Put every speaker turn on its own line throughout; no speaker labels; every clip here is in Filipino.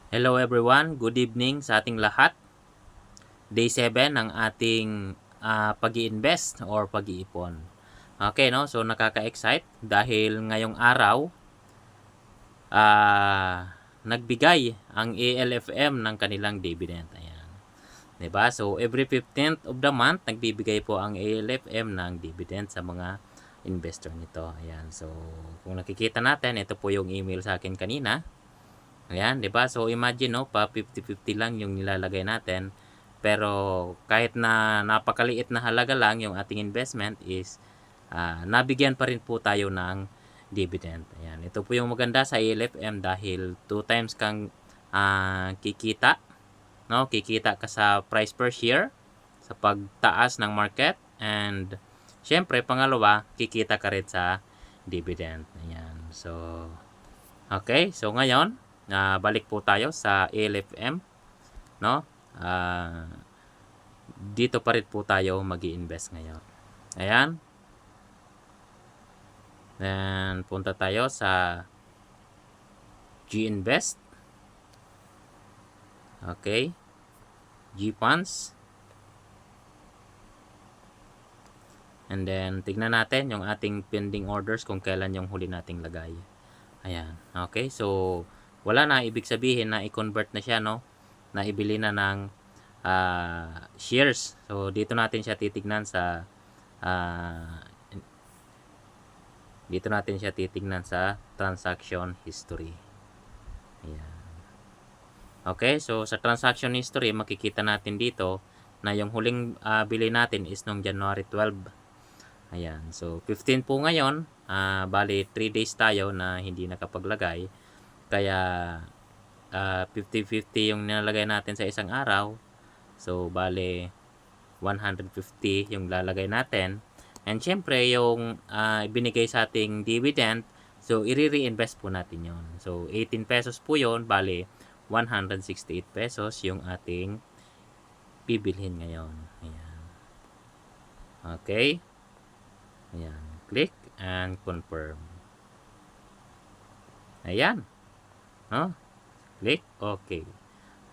Hello everyone, good evening sa ating lahat. Day 7 ng ating pag-i-invest or pag-iipon. Okay, no? So nakaka-excite dahil ngayong araw nagbigay ang ALFM ng kanilang dividend. Ayan. 'Di ba? So every 15th of the month nagbibigay po ang ALFM ng dividend sa mga investor nito. Ayan. So kung nakikita natin, ito po yung email sa akin kanina. Ayan, 'di ba? So imagine no, pa 50-50 lang yung nilalagay natin. Pero kahit na napakaliit na halaga lang yung ating investment is nabigyan pa rin po tayo ng dividend. Ayan, ito po yung maganda sa ALFM dahil 2 times kang kikita, no? Kikita ka sa price per share sa pagtaas ng market, and syempre pangalawa, kikita ka rin sa dividend. Ayan. So okay, so ngayon balik po tayo sa ALFM, no? Dito pa rin po tayo mag-i-invest ngayon. Ayan. Then punta tayo sa G-Invest. Okay. G-Funds. And then tignan natin yung ating pending orders kung kailan yung huli nating lagay. Ayan. Okay, so wala na, ibig sabihin na i-convert na siya, no? Na ibili na ng shares. So dito natin siya titignan sa transaction history. Ayan. Okay, so sa transaction history makikita natin dito na yung huling bili natin is nung January 12. Ayan, so 15 po ngayon, bali 3 days tayo na hindi nakapaglagay. Kaya 50-50 yung nilalagay natin sa isang araw. So bali 150 yung lalagay natin. And syempre yung binigay sa ating dividend, so i-reinvest po natin yon. So 18 pesos po yon, bali 168 pesos yung ating bibilhin ngayon. Ayan. Okay. Ayan. Click and confirm. Ayan. No? Click. Okay.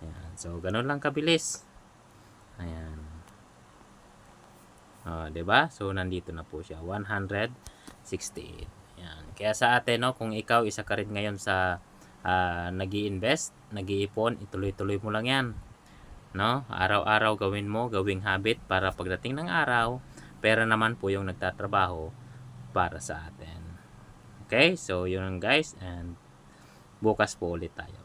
Ayan. So, ganun lang kabilis. Ayan. Diba? So, nandito na po siya. 168. Ayan. Kaya sa atin, no, kung ikaw isa ka rin ngayon sa nag-i-invest, nag-iipon, ituloy-tuloy mo lang yan. No? Araw-araw gawin mo, gawing habit para pagdating ng araw, pera naman po yung nagtatrabaho para sa atin. Okay? So, yun guys, and bukas po ulit tayo.